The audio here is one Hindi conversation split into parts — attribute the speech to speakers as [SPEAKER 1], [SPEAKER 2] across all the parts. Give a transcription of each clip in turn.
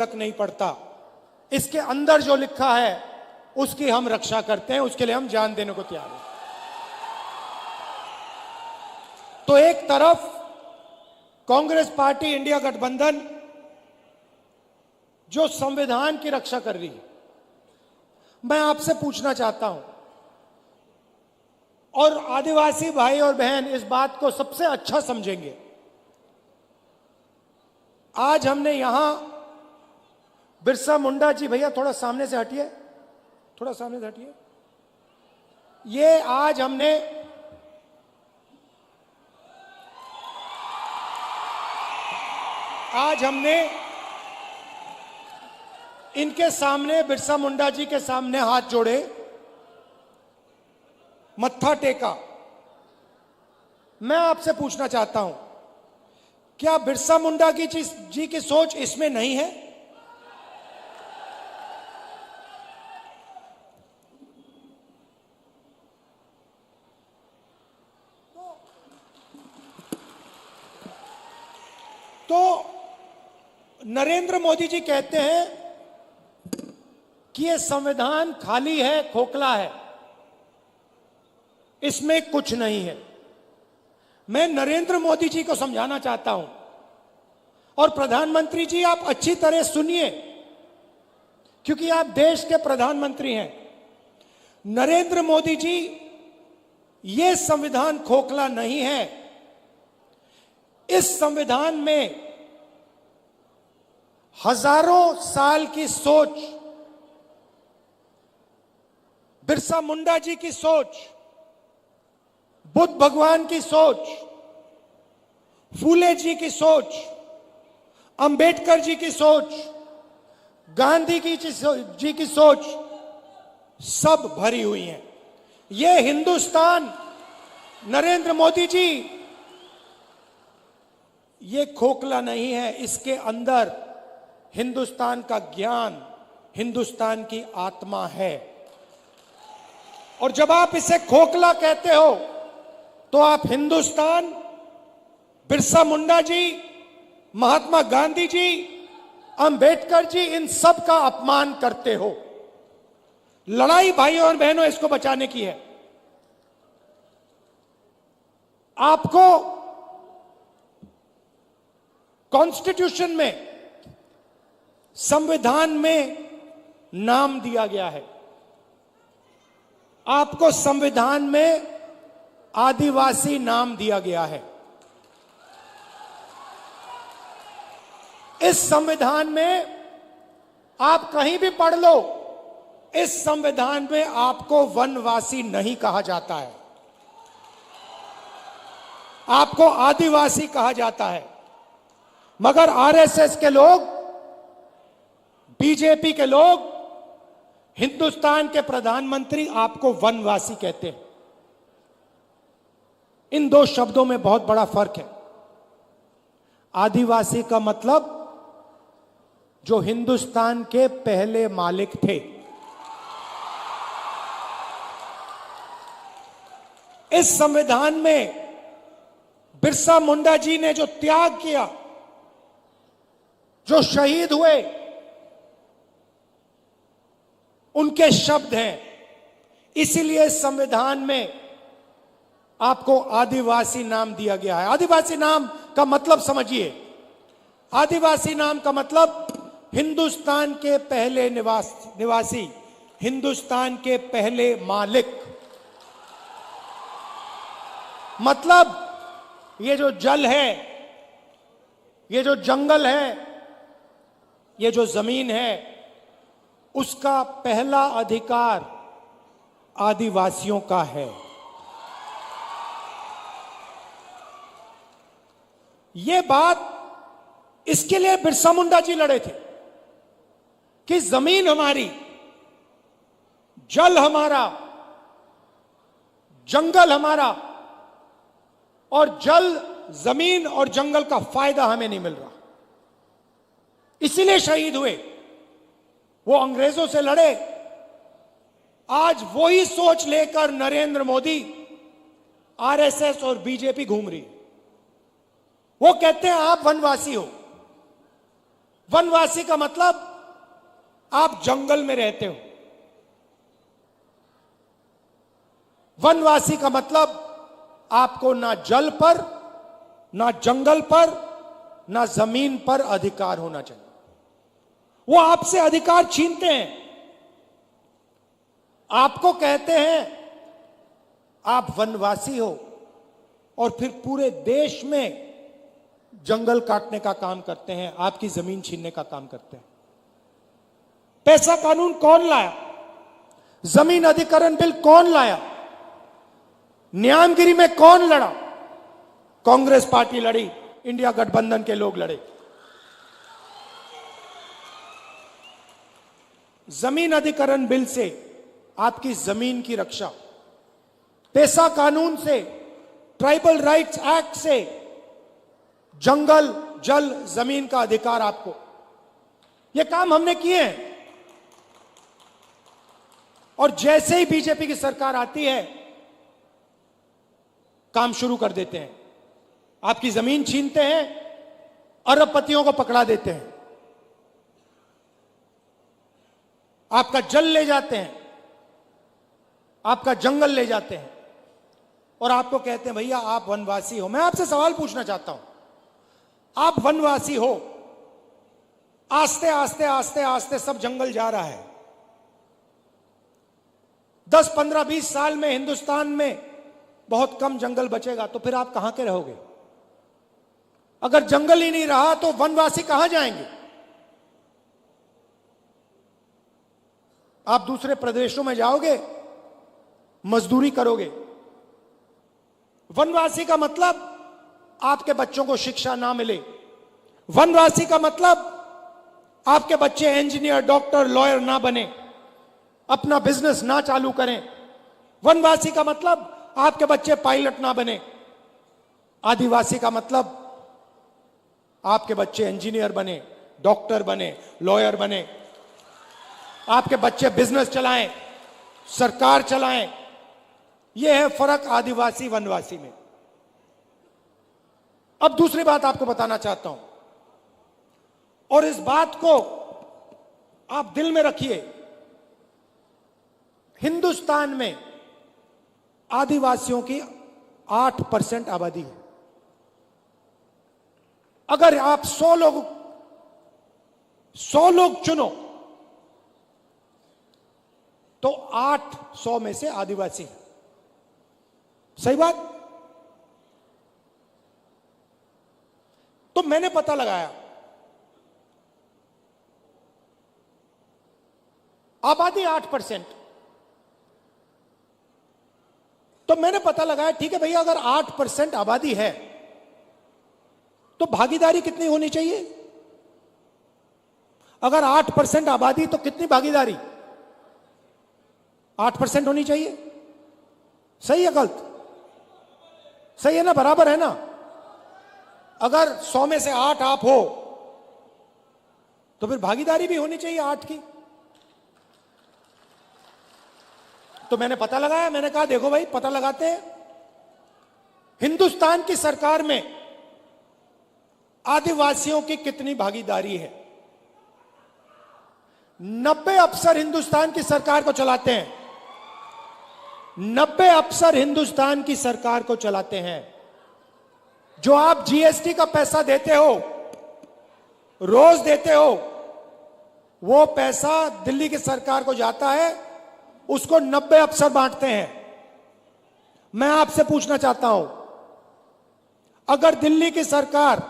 [SPEAKER 1] फर्क नहीं पड़ता। इसके अंदर जो लिखा है उसकी हम रक्षा करते हैं, उसके लिए हम जान देने को तैयार हैं। तो एक तरफ कांग्रेस पार्टी इंडिया गठबंधन जो संविधान की रक्षा कर रही है, मैं आपसे पूछना चाहता हूं, और आदिवासी भाई और बहन इस बात को सबसे अच्छा समझेंगे। आज हमने यहां बिरसा मुंडा जी, भैया थोड़ा सामने से हटिए, थोड़ा सामने से हटिए। ये आज हमने इनके सामने, बिरसा मुंडा जी के सामने हाथ जोड़े, मत्था टेका। मैं आपसे पूछना चाहता हूं, क्या बिरसा मुंडा जी की सोच इसमें नहीं है? तो नरेंद्र मोदी जी कहते हैं कि यह संविधान खाली है, खोखला है, इसमें कुछ नहीं है। मैं नरेंद्र मोदी जी को समझाना चाहता हूं, और प्रधानमंत्री जी आप अच्छी तरह सुनिए, क्योंकि आप देश के प्रधानमंत्री हैं। नरेंद्र मोदी जी, यह संविधान खोखला नहीं है। इस संविधान में हजारों साल की सोच, बिरसा मुंडा जी की सोच, बुद्ध भगवान की सोच, फूले जी की सोच, अंबेडकर जी की सोच, गांधी जी की सोच सब भरी हुई है। यह हिंदुस्तान, नरेंद्र मोदी जी, ये खोखला नहीं है। इसके अंदर हिंदुस्तान का ज्ञान, हिंदुस्तान की आत्मा है। और जब आप इसे खोखला कहते हो तो आप हिंदुस्तान, बिरसा मुंडा जी, महात्मा गांधी जी, अंबेडकर जी, इन सब का अपमान करते हो। लड़ाई भाइयों और बहनों इसको बचाने की है। आपको कॉन्स्टिट्यूशन में, संविधान में नाम दिया गया है। आपको संविधान में आदिवासी नाम दिया गया है। इस संविधान में आप कहीं भी पढ़ लो, इस संविधान में आपको वनवासी नहीं कहा जाता है, आपको आदिवासी कहा जाता है। मगर आरएसएस के लोग, बीजेपी के लोग, हिंदुस्तान के प्रधानमंत्री आपको वनवासी कहते हैं। इन दो शब्दों में बहुत बड़ा फर्क है। आदिवासी का मतलब जो हिंदुस्तान के पहले मालिक थे। इस संविधान में बिरसा मुंडा जी ने जो त्याग किया, जो शहीद हुए, उनके शब्द हैं। इसीलिए संविधान में आपको आदिवासी नाम दिया गया है। आदिवासी नाम का मतलब समझिए। आदिवासी नाम का मतलब हिंदुस्तान के पहले निवासी, हिंदुस्तान के पहले मालिक। मतलब ये जो जल है, ये जो जंगल है, ये जो जमीन है, उसका पहला अधिकार आदिवासियों का है। ये बात, इसके लिए बिरसा मुंडा जी लड़े थे कि जमीन हमारी, जल हमारा, जंगल हमारा, और जल, जमीन और जंगल का फायदा हमें नहीं मिल रहा। इसीलिए शहीद हुए। वो अंग्रेजों से लड़े। आज वही सोच लेकर नरेंद्र मोदी, आरएसएस और बीजेपी घूम रही है। वो कहते हैं आप वनवासी हो। वनवासी का मतलब आप जंगल में रहते हो। वनवासी का मतलब आपको ना जल पर, ना जंगल पर, ना जमीन पर अधिकार होना चाहिए। वो आपसे अधिकार छीनते हैं। आपको कहते हैं आप वनवासी हो, और फिर पूरे देश में जंगल काटने का काम करते हैं, आपकी जमीन छीनने का काम करते हैं। पैसा कानून कौन लाया? जमीन अधिग्रहण बिल कौन लाया? न्यामगिरी में कौन लड़ा? कांग्रेस पार्टी लड़ी, इंडिया गठबंधन के लोग लड़े। जमीन अधिग्रहण बिल से आपकी जमीन की रक्षा, पेशा कानून से, ट्राइबल राइट्स एक्ट से जंगल, जल, जमीन का अधिकार आपको, यह काम हमने किए हैं। और जैसे ही बीजेपी की सरकार आती है, काम शुरू कर देते हैं। आपकी जमीन छीनते हैं, अरबपतियों को पकड़ा देते हैं, आपका जल ले जाते हैं, आपका जंगल ले जाते हैं, और आपको कहते हैं भैया आप वनवासी हो। मैं आपसे सवाल पूछना चाहता हूं, आप वनवासी हो, आस्ते आस्ते आस्ते आस्ते सब जंगल जा रहा है। 10, 15, 20 साल में हिंदुस्तान में बहुत कम जंगल बचेगा, तो फिर आप कहां के रहोगे? अगर जंगल ही नहीं रहा तो वनवासी कहां जाएंगे? आप दूसरे प्रदेशों में जाओगे, मजदूरी करोगे। वनवासी का मतलब आपके बच्चों को शिक्षा ना मिले। वनवासी का मतलब आपके बच्चे इंजीनियर, डॉक्टर, लॉयर ना बने, अपना बिजनेस ना चालू करें। वनवासी का मतलब आपके बच्चे पायलट ना बने। आदिवासी का मतलब आपके बच्चे इंजीनियर बने, डॉक्टर बने, लॉयर बने, आपके बच्चे बिजनेस चलाएं, सरकार चलाएं। यह है फर्क आदिवासी वनवासी में। अब दूसरी बात आपको बताना चाहता हूं, और इस बात को आप दिल में रखिए। हिंदुस्तान में आदिवासियों की 8% आबादी है। अगर आप 100 लोग चुनो तो 800 में से आदिवासी है। सही बात? तो मैंने पता लगाया, आबादी 8%, तो मैंने पता लगाया ठीक है भैया, अगर 8% आबादी है तो भागीदारी कितनी होनी चाहिए? अगर 8% आबादी तो कितनी भागीदारी? 8% होनी चाहिए। सही है गलत? सही है ना? बराबर है ना? अगर 100 में से 8 आप हो तो फिर भागीदारी भी होनी चाहिए 8 की। तो मैंने पता लगाया, मैंने कहा देखो भाई पता लगाते हैं। हिंदुस्तान की सरकार में आदिवासियों की कितनी भागीदारी है? 90 अफसर हिंदुस्तान की सरकार को चलाते हैं। 90 अफसर हिंदुस्तान की सरकार को चलाते हैं। जो आप जीएसटी का पैसा देते हो, रोज देते हो, वो पैसा दिल्ली की सरकार को जाता है, उसको 90 अफसर बांटते हैं। मैं आपसे पूछना चाहता हूं, अगर दिल्ली की सरकार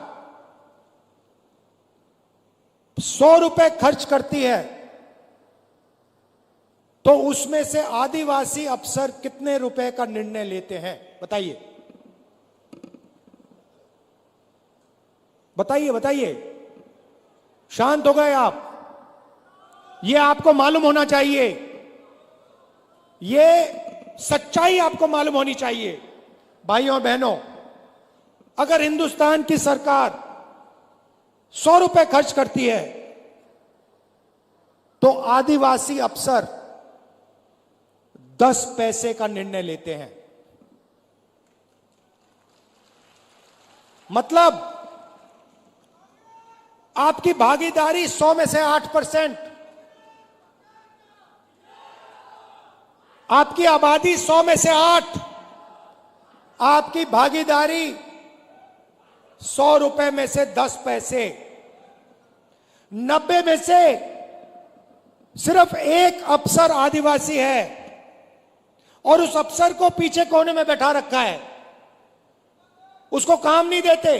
[SPEAKER 1] 100 रुपए खर्च करती है तो उसमें से आदिवासी अफसर कितने रुपए का निर्णय लेते हैं? बताइए बताइए बताइए। शांत हो गए आप? यह आपको मालूम होना चाहिए, यह सच्चाई आपको मालूम होनी चाहिए। भाइयों और बहनों, अगर हिंदुस्तान की सरकार 100 रुपए खर्च करती है तो आदिवासी अफसर 10 पैसे का निर्णय लेते हैं। मतलब आपकी भागीदारी 100 में से 8%। आपकी आबादी 100 में से 8। आपकी भागीदारी 100 रुपए में से 10 पैसे। 90 में से सिर्फ एक अफसर आदिवासी है और उस अफसर को पीछे कोने में बैठा रखा है, उसको काम नहीं देते।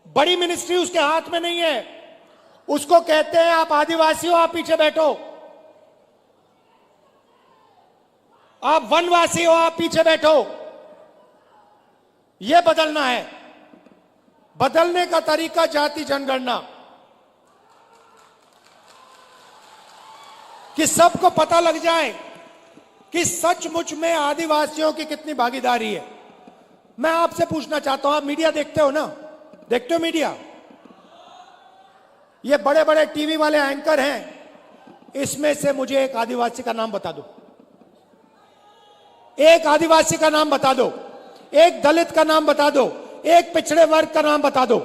[SPEAKER 1] बड़ी मिनिस्ट्री उसके हाथ में नहीं है। उसको कहते हैं आप आदिवासी हो, आप पीछे बैठो। आप वनवासी हो, आप पीछे बैठो। यह बदलना है। बदलने का तरीका जाति जनगणना, कि सबको पता लग जाए कि सचमुच में आदिवासियों की कितनी भागीदारी है। मैं आपसे पूछना चाहता हूं, आप मीडिया देखते हो ना? देखते हो मीडिया? ये बड़े बड़े टीवी वाले एंकर हैं, इसमें से मुझे एक आदिवासी का नाम बता दो। एक आदिवासी का नाम बता दो, एक दलित का नाम बता दो, एक पिछड़े वर्ग का नाम बता दो।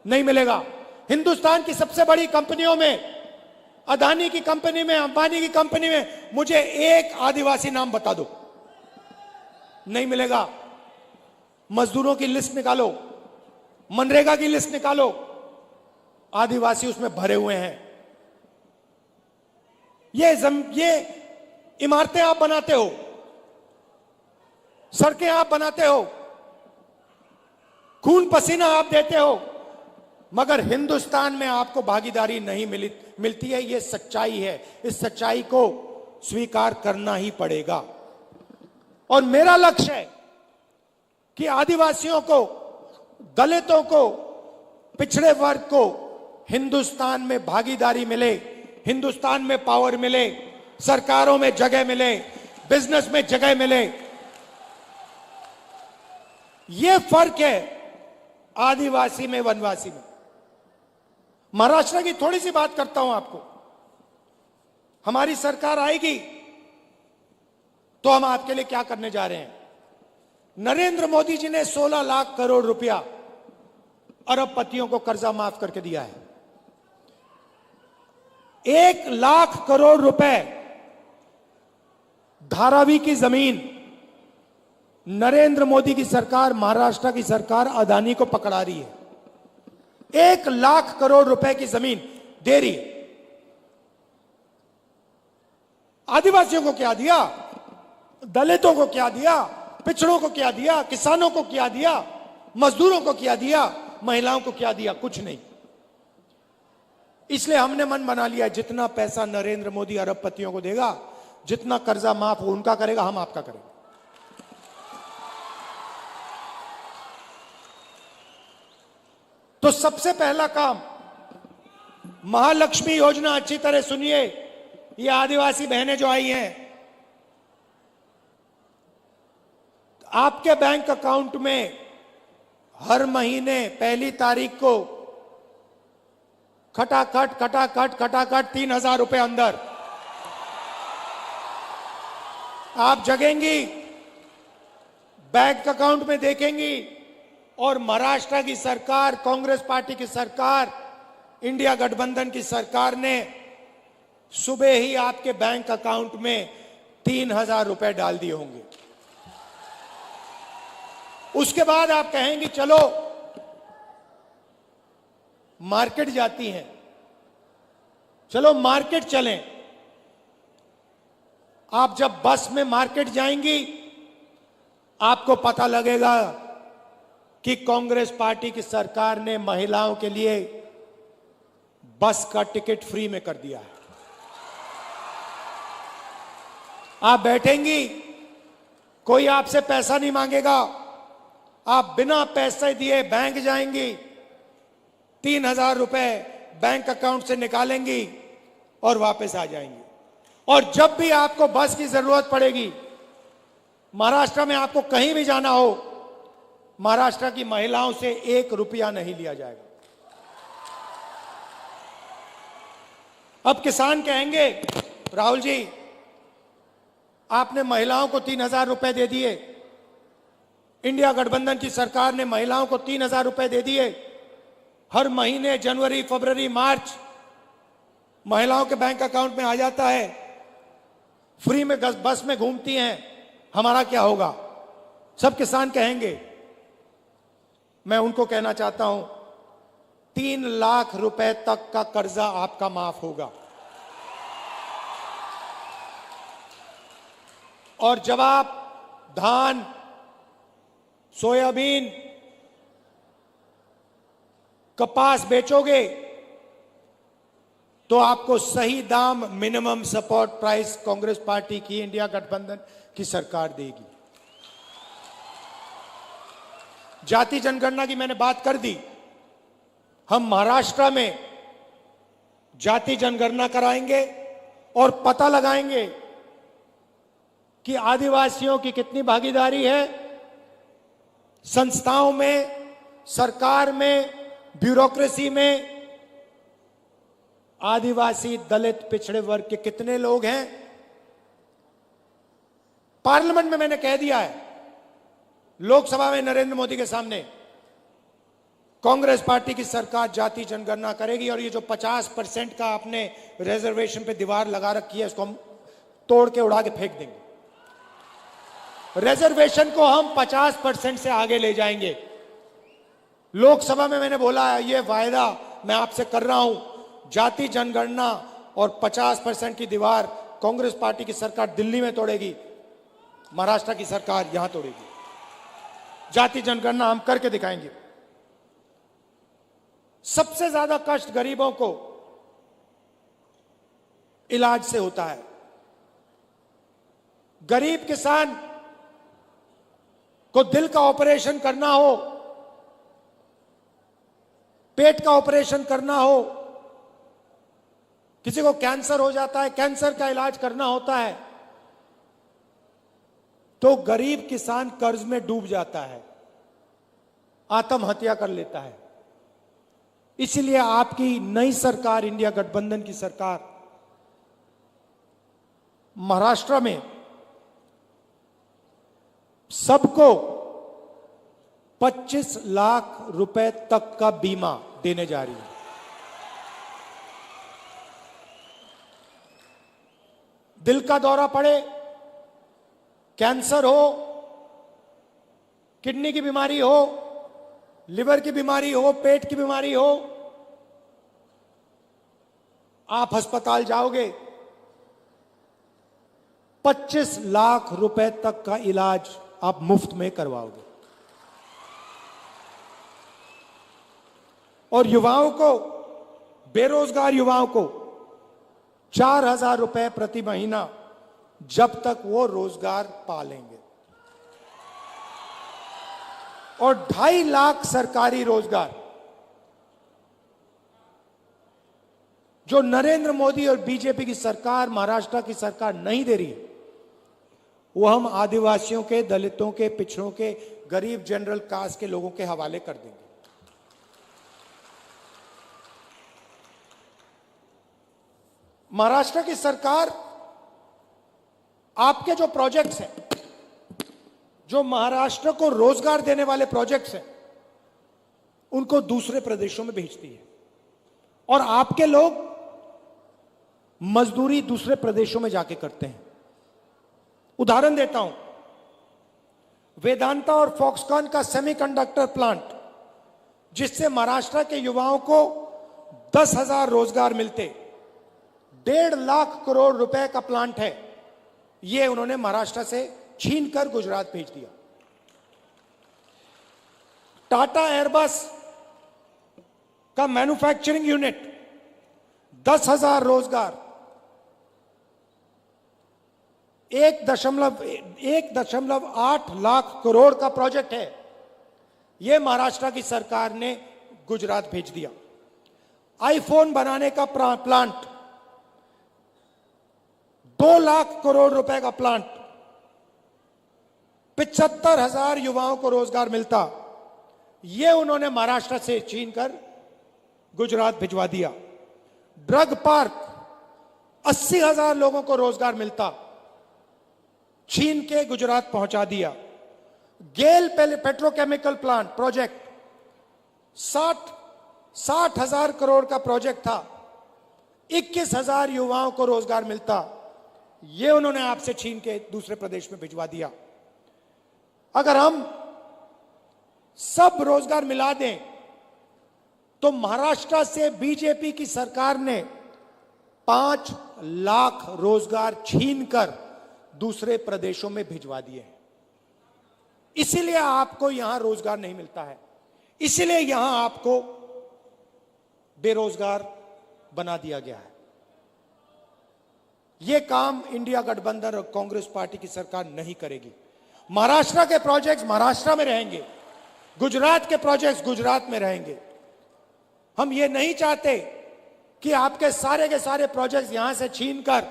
[SPEAKER 1] नहीं मिलेगा। हिंदुस्तान की सबसे बड़ी कंपनियों में, अदानी की कंपनी में, अंबानी की कंपनी में, मुझे एक आदिवासी नाम बता दो। नहीं मिलेगा। मजदूरों की लिस्ट निकालो, मनरेगा की लिस्ट निकालो, आदिवासी उसमें भरे हुए हैं। ये इमारतें आप बनाते हो, सड़कें आप बनाते हो, खून पसीना आप देते हो, मगर हिंदुस्तान में आपको भागीदारी नहीं मिलती है। यह सच्चाई है। इस सच्चाई को स्वीकार करना ही पड़ेगा। और मेरा लक्ष्य है कि आदिवासियों को, दलितों को, पिछड़े वर्ग को हिंदुस्तान में भागीदारी मिले, हिंदुस्तान में पावर मिले, सरकारों में जगह मिले, बिजनेस में जगह मिले। यह फर्क है आदिवासी में, वनवासी में। महाराष्ट्र की थोड़ी सी बात करता हूं आपको। हमारी सरकार आएगी तो हम आपके लिए क्या करने जा रहे हैं। नरेंद्र मोदी जी ने 16 लाख करोड़ रुपया अरबपतियों को कर्जा माफ करके दिया है। 1 लाख करोड़ रुपए धारावी की जमीन नरेंद्र मोदी की सरकार, महाराष्ट्र की सरकार अदानी को पकड़ा रही है। 1 लाख करोड़ रुपए की जमीन दे रही है। आदिवासियों को क्या दिया? दलितों को क्या दिया? पिछड़ों को क्या दिया? किसानों को क्या दिया? मजदूरों को क्या दिया? महिलाओं को क्या दिया? कुछ नहीं। इसलिए हमने मन बना लिया, जितना पैसा नरेंद्र मोदी अरबपतियों को देगा, जितना कर्जा माफ हो उनका करेगा, हम आपका करेंगे। तो सबसे पहला काम, महालक्ष्मी योजना, अच्छी तरह सुनिए। ये आदिवासी बहनें जो आई हैं, आपके बैंक अकाउंट में हर महीने 1 तारीख को खटाखट 3,000 रुपए अंदर आप जगेंगी, बैंक अकाउंट में देखेंगी। और महाराष्ट्र की सरकार, कांग्रेस पार्टी की सरकार, इंडिया गठबंधन की सरकार ने सुबह ही आपके बैंक अकाउंट में 3,000 रुपए डाल दिए होंगे। उसके बाद आप कहेंगी चलो मार्केट जाती हैं, चलो मार्केट चलें। आप जब बस में मार्केट जाएंगी, आपको पता लगेगा कि कांग्रेस पार्टी की सरकार ने महिलाओं के लिए बस का टिकट फ्री में कर दिया है। आप बैठेंगी, कोई आपसे पैसा नहीं मांगेगा, आप बिना पैसे दिए बैंक जाएंगी, 3,000 रुपए बैंक अकाउंट से निकालेंगी और वापस आ जाएंगी। और जब भी आपको बस की जरूरत पड़ेगी, महाराष्ट्र में आपको कहीं भी जाना हो, महाराष्ट्र की महिलाओं से 1 रुपया नहीं लिया जाएगा। अब किसान कहेंगे, राहुल जी आपने महिलाओं को 3,000 रुपए दे दिए, इंडिया गठबंधन की सरकार ने महिलाओं को 3,000 रुपए दे दिए, हर महीने जनवरी, फरवरी, मार्च महिलाओं के बैंक अकाउंट में आ जाता है, फ्री में बस में घूमती हैं, हमारा क्या होगा? सब किसान कहेंगे। मैं उनको कहना चाहता हूं, 3 लाख रुपए तक का कर्जा आपका माफ होगा। और जब आप धान, सोयाबीन, कपास बेचोगे तो आपको सही दाम, minimum support price Congress party की, इंडिया गठबंधन की सरकार देगी। जाति जनगणना की मैंने बात कर दी। हम महाराष्ट्र में जाति जनगणना कराएंगे और पता लगाएंगे कि आदिवासियों की कितनी भागीदारी है संस्थाओं में, सरकार में, ब्यूरोक्रेसी में। आदिवासी, दलित, पिछड़े वर्ग के कितने लोग हैं? पार्लियामेंट में मैंने कह दिया है, लोकसभा में नरेंद्र मोदी के सामने, कांग्रेस पार्टी की सरकार जाति जनगणना करेगी और ये जो 50% का आपने रिजर्वेशन पे दीवार लगा रखी है, इसको हम तोड़ के उड़ा के फेंक देंगे। रिजर्वेशन को हम 50% से आगे ले जाएंगे। लोकसभा में मैंने बोला है, ये वायदा मैं आपसे कर रहा हूं, जाति जनगणना और 50% की दीवार कांग्रेस पार्टी की सरकार दिल्ली में तोड़ेगी, महाराष्ट्र की सरकार यहां तोड़ेगी। जाति जनगणना हम करके दिखाएंगे। सबसे ज्यादा कष्ट गरीबों को इलाज से होता है। गरीब किसान को दिल का ऑपरेशन करना हो, पेट का ऑपरेशन करना हो, किसी को कैंसर हो जाता है, कैंसर का इलाज करना होता है, तो गरीब किसान कर्ज में डूब जाता है, आत्महत्या कर लेता है। इसलिए आपकी नई सरकार, इंडिया गठबंधन की सरकार, महाराष्ट्र में सबको 25 लाख रुपए तक का बीमा देने जा रही है। दिल का दौरा पड़े, कैंसर हो, किडनी की बीमारी हो, लिवर की बीमारी हो, पेट की बीमारी हो, आप अस्पताल जाओगे, 25 लाख रुपए तक का इलाज आप मुफ्त में करवाओगे। और युवाओं को, बेरोजगार युवाओं को 4,000 रुपए प्रति महीना, जब तक वो रोजगार पा लेंगे। और 2.5 लाख सरकारी रोजगार जो नरेंद्र मोदी और बीजेपी की सरकार, महाराष्ट्र की सरकार नहीं दे रही, वो हम आदिवासियों के, दलितों के, पिछड़ों के, गरीब जनरल कास्ट के लोगों के हवाले कर देंगे। महाराष्ट्र की सरकार आपके जो प्रोजेक्ट्स हैं, जो महाराष्ट्र को रोजगार देने वाले प्रोजेक्ट्स हैं, उनको दूसरे प्रदेशों में भेजती है और आपके लोग मजदूरी दूसरे प्रदेशों में जाके करते हैं। उदाहरण देता हूं, वेदांता और फॉक्सकॉन का सेमीकंडक्टर प्लांट, जिससे महाराष्ट्र के युवाओं को 10,000 रोजगार मिलते, 1.5 लाख करोड़ रुपए का प्लांट है, यह उन्होंने महाराष्ट्र से छीनकर गुजरात भेज दिया। टाटा एयरबस का मैन्युफैक्चरिंग यूनिट, 10,000 रोजगार, 1.8 लाख करोड़ का प्रोजेक्ट है, यह महाराष्ट्र की सरकार ने गुजरात भेज दिया। आईफोन बनाने का प्लांट, 2 लाख करोड़ रुपए का प्लांट, 75,000 युवाओं को रोजगार मिलता, यह उन्होंने महाराष्ट्र से छीनकर गुजरात भिजवा दिया। ड्रग पार्क, 80,000 लोगों को रोजगार मिलता, छीन के गुजरात पहुंचा दिया। गेल पेट्रोकेमिकल प्लांट प्रोजेक्ट, 60,000 करोड़ का प्रोजेक्ट था, 21,000 युवाओं को रोजगार मिलता, ये उन्होंने आपसे छीन के दूसरे प्रदेश में भिजवा दिया। अगर हम सब रोजगार मिला दें तो महाराष्ट्र से बीजेपी की सरकार ने 5 लाख रोजगार छीनकर दूसरे प्रदेशों में भिजवा दिए हैं। इसीलिए आपको यहां रोजगार नहीं मिलता है, इसीलिए यहां आपको बेरोजगार बना दिया गया है। यह काम इंडिया गठबंधन और कांग्रेस पार्टी की सरकार नहीं करेगी। महाराष्ट्र के प्रोजेक्ट्स महाराष्ट्र में रहेंगे, गुजरात के प्रोजेक्ट्स गुजरात में रहेंगे। हम ये नहीं चाहते कि आपके सारे के सारे प्रोजेक्ट्स यहां से छीनकर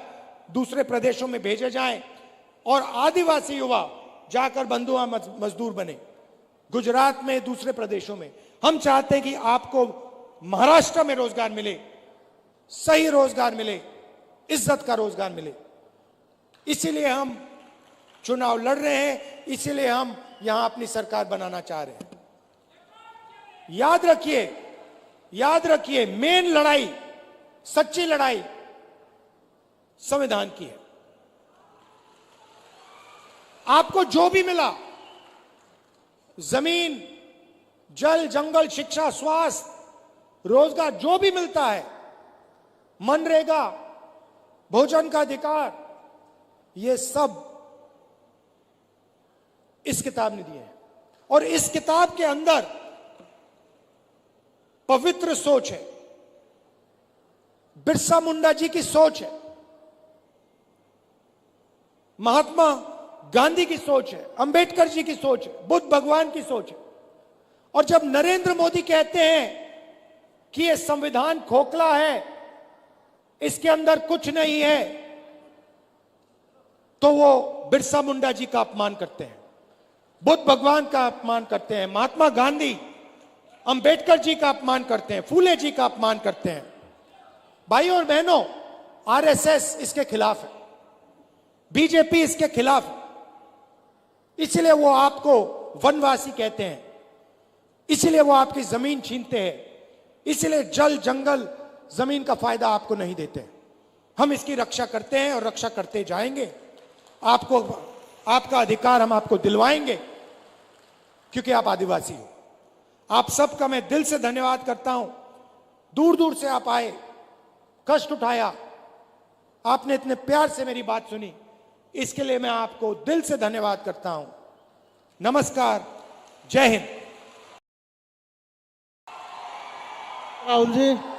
[SPEAKER 1] दूसरे प्रदेशों में भेजे जाएं और आदिवासी युवा जाकर बंधुआ मजदूर बने गुजरात में, दूसरे प्रदेशों में। हम चाहते हैं कि आपको महाराष्ट्र में रोजगार मिले, सही रोजगार मिले, इज्जत का रोजगार मिले। इसीलिए हम चुनाव लड़ रहे हैं, इसीलिए हम यहां अपनी सरकार बनाना चाह रहे हैं। याद रखिए, मेन लड़ाई, सच्ची लड़ाई संविधान की है। आपको जो भी मिला, जमीन, जल, जंगल, शिक्षा, स्वास्थ्य, रोजगार, जो भी मिलता है, मनरेगा, भोजन का अधिकार, ये सब इस किताब ने दिए हैं। और इस किताब के अंदर पवित्र सोच है, बिरसा मुंडा जी की सोच है, महात्मा गांधी की सोच है, अंबेडकर जी की सोच है, बुद्ध भगवान की सोच है। और जब नरेंद्र मोदी कहते हैं कि यह संविधान खोखला है, इसके अंदर कुछ नहीं है, तो वो बिरसा मुंडा जी का अपमान करते हैं, बुद्ध भगवान का अपमान करते हैं, महात्मा गांधी, अंबेडकर जी का अपमान करते हैं, फूले जी का अपमान करते हैं। भाइयों और बहनों, आरएसएस इसके खिलाफ है, बीजेपी इसके खिलाफ है। इसलिए वो आपको वनवासी कहते हैं, इसलिए वो आपकी जमीन छीनते हैं, इसलिए जल, जंगल, जमीन का फायदा आपको नहीं देते। हम इसकी रक्षा करते हैं और रक्षा करते जाएंगे। आपको आपका अधिकार हम आपको दिलवाएंगे, क्योंकि आप आदिवासी हो। आप सबका मैं दिल से धन्यवाद करता हूं। दूर दूर से आप आए, कष्ट उठाया, आपने इतने प्यार से मेरी बात सुनी, इसके लिए मैं आपको दिल से धन्यवाद करता हूं। नमस्कार, जय हिंद।
[SPEAKER 2] राहुल जी।